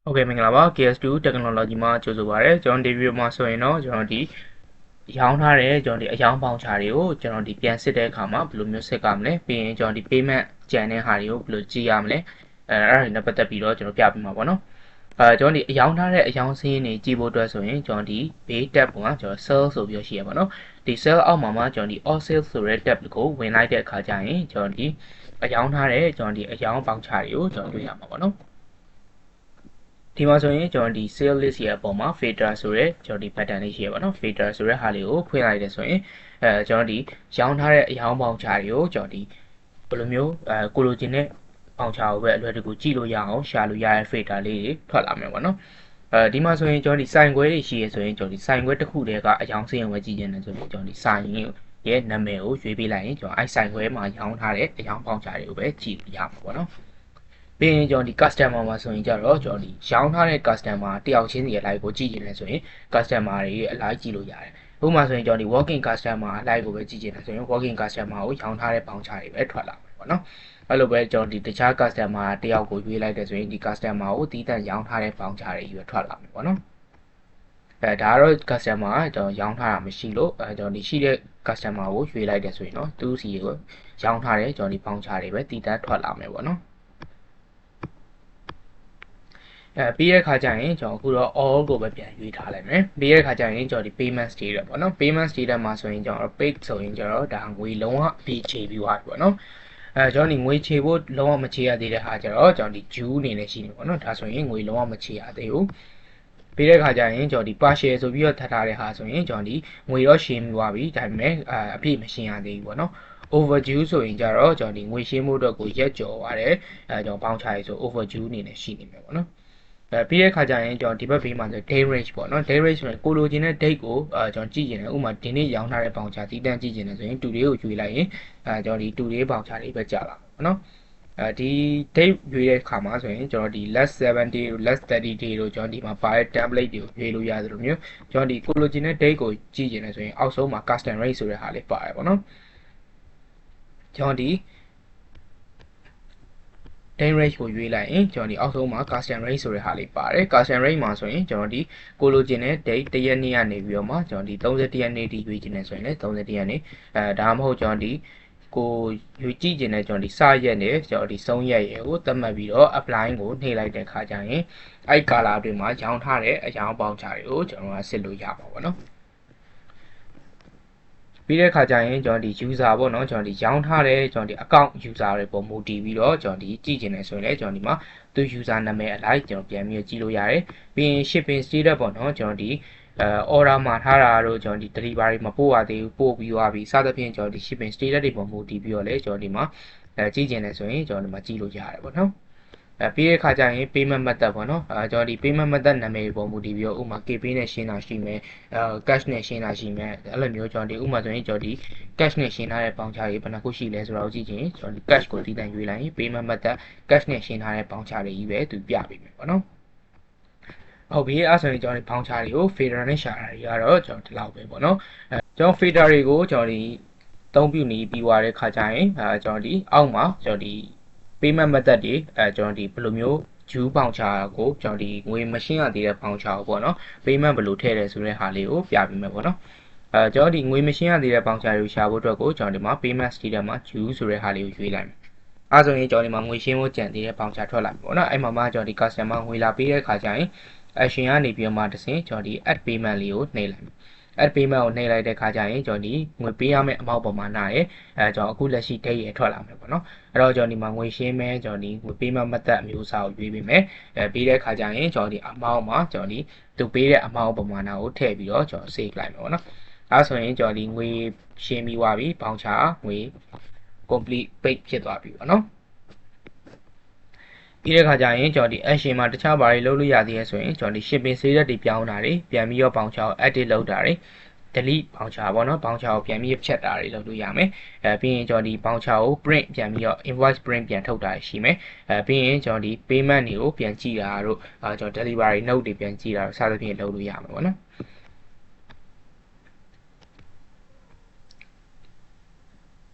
Ok mình là bác KS2 Technology မှာကြိုဆိုပါရစေကျွန်တော်ဒီဗီဒီယိုမှာဆိုရင်တော့ကျွန်တော်ဒီရောင်းထားတဲ့ကျွန်တော်ဒီအယောင်းပေါင်ချာတွေကိုကျွန်တော်ဒီပြန်စစ်တဲ့အခါမှာဘယ်လိုမျိုးစစ်ကမလဲပြီးရင်ကျွန်တော်ဒီ payment ကြံတဲ့ဟာတွေကိုဘယ်လိုကြည့်ရမလဲအဲ့ဒါတွေနဲ့ပတ်သက်ပြီးတော့ကျွန်တော်ပြပေးမှာပေါ့နော်ကျွန်တော်ဒီအယောင်းထားတဲ့အယောင်းစင်းတွေကြည့်ဖို့အတွက်ဆိုရင်ကျွန်တော်ဒီ base tab ကကျွန်တော် sell ဆိုပြီးရှိရပါတော့ဒီ sell အောက်မှာကျွန်တော်ဒီ all sales ဆိုတဲ့ tab ကိုဝင်လိုက်တဲ့အခါကျရင်ကျွန်တော်ဒီအယောင်းထားတဲ့ကျွန်တော်ဒီအယောင်းပေါင်ချာတွေကိုကျွန်တော်တွေ့ရမှာပေါ့နော်ဒီမှာဆိုရင်ကျွန်တော်ဒီ sale list ရဲ့အပေါ်မှာ filter ဆိုရဲကျွန်တော်ဒီ pattern လေးရှိရပါတော့ filter ဆိုရဲဟာလေးကိုဖွင့်လိုက်တယ်ဆိုရင်ကျွန်တော်ဒီရောင်းထားတဲ့အယောင်းပေါင်ချာတွေကိုကျွန်တော်ဒီဘယ်လိုမျိုးကိုလိုချင်တဲ့ပေါင်ချာကိုပဲအလွယ်တကူကြည့်လို့ရအောင်ရှာလို့ရတဲ့ filter လေးတွေထွက်လာမယ်ပေါ့နော်ဒီမှာဆိုရင်ကျွန်တော်ဒီ sign ခွဲတွေရှိရဆိုရင်ကျွန်တော်ဒီ sign ခွဲတစ်ခုတည်းကအယောင်းစင်းဝယ်ကြည့်နေတယ်ဆိုရင်ကျွန်တော်ဒီ sign ရဲ့နာမည်ကိုရွေးပေးလိုက်ရင်ကျွန်တော်အဲ့ sign ခွဲမှာရောင်းထားတဲ့အယောင်းပေါင်ချာတွေကိုပဲကြည့်ရမှာပေါ့နော်ပြီးရင်ကျွန်တော်ဒီ customer မှာဆိုရင်ကြတော့ကျွန်တော်ဒီရောင်းထားတဲ့ customer တယောက်ချင်းစီရဲ့ live ကိုကြည့်နေတယ်ဆိုရင် customer တွေရဲ့ live ကြည့်လို့ရတယ်ဥပမာဆိုရင်ကျွန်တော်ဒီ walking customer live ကိုပဲကြည့်နေတယ်ဆိုရင် walking customer ကိုရောင်းထားတဲ့ပေါင်ချာတွေပဲထွက်လာမယ်ပေါ့နော်အဲ့လိုပဲကျွန်တော်ဒီတခြား customer တယောက်ကိုရွေးလိုက်တယ်ဆိုရင်ဒီ customer ကိုတီးတန့်ရောင်းထားတဲ့ပေါင်ချာတွေပဲထွက်လာမယ်ပေါ့နော်ဒါကတော့ customer ကျွန်တော်ရောင်းထားတာမရှိလို့ကျွန်တော်ဒီရှိတဲ့ customer ကိုရွေးလိုက်တယ်ဆိုရင်တော့သူ့စီကိုရောင်းထားတဲ့ကျွန်တော်ဒီပေါင်ချာတွေပဲတီးတန့်ထွက်လာမယ်ပေါ့နော်ပြီးတဲ့ခါကျရင်ကျွန်တော်အခုတော့ all ကိုပဲပြန်ရွေးထားလိုက်မယ်ပြီးတဲ့ခါကျရင်ကျွန်တော်ဒီ payment status ပေါ့နော် payment status မှာဆိုရင်ကျွန်တော် paid ဆိုရင်ကျွန်တော်ဒါငွေလုံးဝပြီးချေပြီးသွားပြီပေါ့နော်ကျွန်တော်ဒီငွေချေဖို့လုံးဝမချေရသေးတဲ့ဟာကျတော့ကျွန်တော်ဒီ due အနေနဲ့ရှိနေပေါ့နော်ဒါဆိုရင်ငွေလုံးဝမချေရသေးဘူးပြီးတဲ့ခါကျရင်ကျွန်တော်ဒီ partial ဆိုပြီးတော့ထပ်ထားတဲ့ဟာဆိုရင်ကျွန်တော်ဒီငွေတော့ရှင်းပြီးသွားပြီဒါပေမဲ့အပြည့်မရှင်းရသေးဘူးပေါ့နော်overdue ဆိုရင်ကြတော့ကျွန်တော်ဒီငွေရှင်းဖို့အတွက်ကိုရက်ကျော်သွားတယ်ကျွန်တော်ပေါင်းချရေးဆို overdue အနေနဲ့ရှိနေမယ်ပေါ့နော်ပြီးတဲ့ခါကျရင်ကျွန်တော်ဒီဘက်ဘေးမှာဆို day range ပေါ့နော် day range ဆိုရင်ကိုလိုချင်တဲ့ date ကိုကျွန်တော်ကြည့်ကျင်တယ်ဥပမာဒီနေ့ရောင်းထားတဲ့ပေါင်ချာတီးတန်းကြည့်ကျင်တယ်ဆိုရင် today ကိုရွေးလိုက်ရင်ကျွန်တော်ဒီ today ပေါင်ချာလေးပဲကြာလာပေါ့နော်ဒီ date ရွေးတဲ့ခါမှာဆိုရင်ကျွန်တော်ဒီ less 70 less 30 day တို့ကျွန်တော်ဒီမှာပါတဲ့ template တွေကိုရွေးလို့ရတယ်လို့မျိုးကျွန်တော်ဒီကိုလိုချင်တဲ့ date ကိုကြည့်ကျင်တယ်ဆိုရင်အောက်ဆုံးမှာ custom rate ဆိုတဲ့ဟာလေးပါတယ်ပေါ့နော်ကျွန်တော်ဒီday range ကိုရွေးလိုက်ရင်ကျွန်တော်ဒီအောက်ဆုံးမှာ custom range ဆိုတဲ့ဟာလေးပါတယ် custom range မှာဆိုရင်ကျွန်တော်ဒီကိုလိုချင်တဲ့ date တရက်နေ့ကနေပြီးတော့မှကျွန်တော်ဒီ31ရက်နေ့ထိရွေးချင်တယ်ဆိုရင်လည်း31ရက်နေ့ဒါမှမဟုတ်ကျွန်တော်ဒီကိုရွေးကြည့်ချင်တဲ့ကျွန်တော်ဒီစရက်နဲ့ကျွန်တော်ဒီဆုံးရက်ရေကိုသတ်မှတ်ပြီးတော့ apply ကိုနှိပ်လိုက်တဲ့ခါကျရင်အဲ့ color တွေမှာရောင်းထားတဲ့အရောင်းပေါင်ချာတွေကိုကျွန်တော်ကစစ်လို့ရပါပေါ့နော်ပြီးတဲ့ခါကျရင်ကျွန်တော်ဒီ user ပေါ့နော်ကျွန်တော်ဒီရောင်းထားတဲ့ကျွန်တော်ဒီ account user တွေပုံမူတည်ပြီးတော့ကျွန်တော်ဒီကြည့်ကျင်နေဆိုရင်လည်းကျွန်တော်ဒီမှာသူ user နာမည်အလိုက်ကျွန်တော်ပြန်ပြီးကြည့်လို့ရတယ်ပြီးရင် shipping status ပေါ့နော်ကျွန်တော်ဒီorder မှာထားတာတို့ကျွန်တော်ဒီ delivery မပို့ရသေးဘူးပို့ပြီးသွားပြီစသဖြင့်ကျွန်တော်ဒီ shipping status တွေပုံမူတည်ပြီးတော့လည်းကျွန်တော်ဒီမှာကြည့်ကျင်နေဆိုရင်ကျွန်တော်ဒီမှာကြည့်လို့ရတယ်ပေါ့နော်ပြီးတဲ့ခါကျရင် payment method ပေါ့နော်ကျွန်တော်ဒီ payment method နာမည်ပုံမူတည်ပြီးတော့ဥပမာ KPay နဲ့ရှင်းတာရှိမယ်cash နဲ့ရှင်းတာရှိမယ်အဲ့လိုမျိုးကျွန်တော်ဒီဥပမာဆိုရင်ကျွန်တော်ဒီ cash နဲ့ရှင်းထားတဲ့ပေါင်ချာတွေဘယ်နှခုရှိလဲဆိုတာကိုကြည့်ချင်းကျွန်တော်ဒီ cash ကိုတည်တံ့ရွေးလိုက်ရင် payment method cash နဲ့ရှင်းထားတဲ့ပေါင်ချာတွေကြီးပဲသူပြပေးမယ်ပေါ့နော်ဟုတ်ပြီအဲ့ဆိုရင်ကျွန်တော်ဒီပေါင်ချာတွေကို fader နဲ့ရှာတာတွေကတော့ကျွန်တော်ဒီလောက်ပဲပေါ့နော်ကျွန်တော် fader တွေကိုကျွန်တော်ဒီသုံးပြုနေပြီးသွားတဲ့ခါကျရင်ကျွန်တော်ဒီအောက်မှာကျွန်တော်ဒီpayment method တွေကျွန်တော်ဒီဘယ်လိုမျိုးဂျူးပေါင်ချာကိုကျွန်တော်ဒီငွေမရှင်းရသေးတဲ့ပေါင်ချာကိုပေါ့နော် payment ဘယ်လိုထည့်တယ်ဆိုတဲ့ဟာလေးကိုပြပေးမယ်ပေါ့နော်ကျွန်တော်ဒီငွေမရှင်းရသေးတဲ့ပေါင်ချာတွေကိုရှာဖို့အတွက်ကိုကျွန်တော်ဒီမှာ payment status မှာဂျူးဆိုတဲ့ဟာလေးကိုရွေးလိုက်မယ်အဲဆိုရင်ကျွန်တော်ဒီမှာငွေရှင်းဖို့ကြံသေးတဲ့ပေါင်ချာထွက်လာပြီပေါ့နော်အဲ့မှာမှကျွန်တော်ဒီ customer ငွေလာပေးတဲ့ခါကျရင် action ကနေပြီးတော့မှတစ်ဆင့်ကျွန်တော်ဒီ add payment လေးကိုနှိပ်လိုက်မယ်add payment ကိုနှိပ်လိုက်တဲ့ခါကျရင်ကျွန်တော်ဒီငွေပေးရမယ့်အမောက်ပမာဏရဲ့ကျွန်တော်အခုလက်ရှိ date ရထွက်လာမယ်ပေါ့နော်အဲ့တော့ကျွန်တော်ဒီမှာငွေရှင်းမယ်ကျွန်တော်ဒီငွေ payment method အမျိုးအစားကိုရွေးပေးမယ်ပြီးတဲ့ခါကျရင်ကျွန်တော်ဒီ amount မှာကျွန်တော်ဒီသူပေးတဲ့ amount ပမာဏကိုထည့်ပြီးတော့ကျွန်တော် save လိုက်မယ်ပေါ့နော်အဲဆိုရင်ကျွန်တော်ဒီငွေရှင်းပြီးသွားပြီပေါင်ချာငွေ complete page ဖြစ်သွားပြီပေါ့နော်ပြီးတဲ့ခါကျရင်ကျွန်တော်ဒီ action မှာတခြားဘာတွေလုပ်လို့ရသေးလဲဆိုရင်ကျွန်တော်ဒီ shipping status တွေပြောင်းတာတွေပြန်ပြီးတော့ပေါင်ချာကို edit လုပ်တာတွေ delete ပေါင်ချာပေါ့နော်ပေါင်ချာကိုပြန်ပြီးဖြတ်တာတွေလုပ်လို့ရမယ်ပြီးရင်ကျွန်တော်ဒီပေါင်ချာကို print ပြန်ပြီးတော့ invoice print ပြန်ထုတ်တာရှိမယ်ပြီးရင်ကျွန်တော်ဒီ payment တွေကိုပြန်ကြည့်တာတို့ကျွန်တော် delivery note တွေပြန်ကြည့်တာတို့စသဖြင့်လုပ်လို့ရမှာပေါ့နော်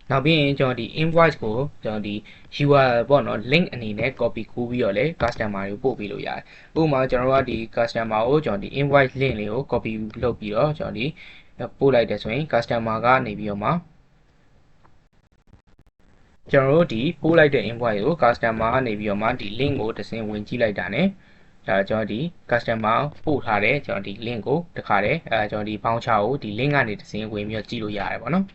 နောက်ပြီးရင်ကျွန်တော်ဒီ invoice ကိုကျွန်တော်ဒီ URL ပေါ့နော် link အနေနဲ့ copy ကူးပြီးတော့လေ customer တွေကိုပို့ပေးလို့ရတယ်ဥပမာကျွန်တော်တို့ကဒီ customer ကိုကျွန်တော်ဒီ invoice link လေးကို copy လုပ်ပြီးတော့ကျွန်တော်ဒီပို့လိုက်တယ်ဆိုရင် customer ကနေပြီးတော့မှကျွန်တော်တို့ဒီပို့လိုက်တဲ့ invoice ကို customer ကနေပြီးတော့မှဒီ link ကိုတစ်ဆင့်ဝင်ကြည့်လိုက်တာ ਨੇ ကျွန်တော်ဒီ customer ပို့ထားတဲ့ကျွန်တော်ဒီ link ကိုတခါတည်းကျွန်တော်ဒီ voucher ကိုဒီ link ကနေတစ်ဆင့်ဝင်ပြီးတော့ကြည့်လို့ရတယ်ပေါ့နော်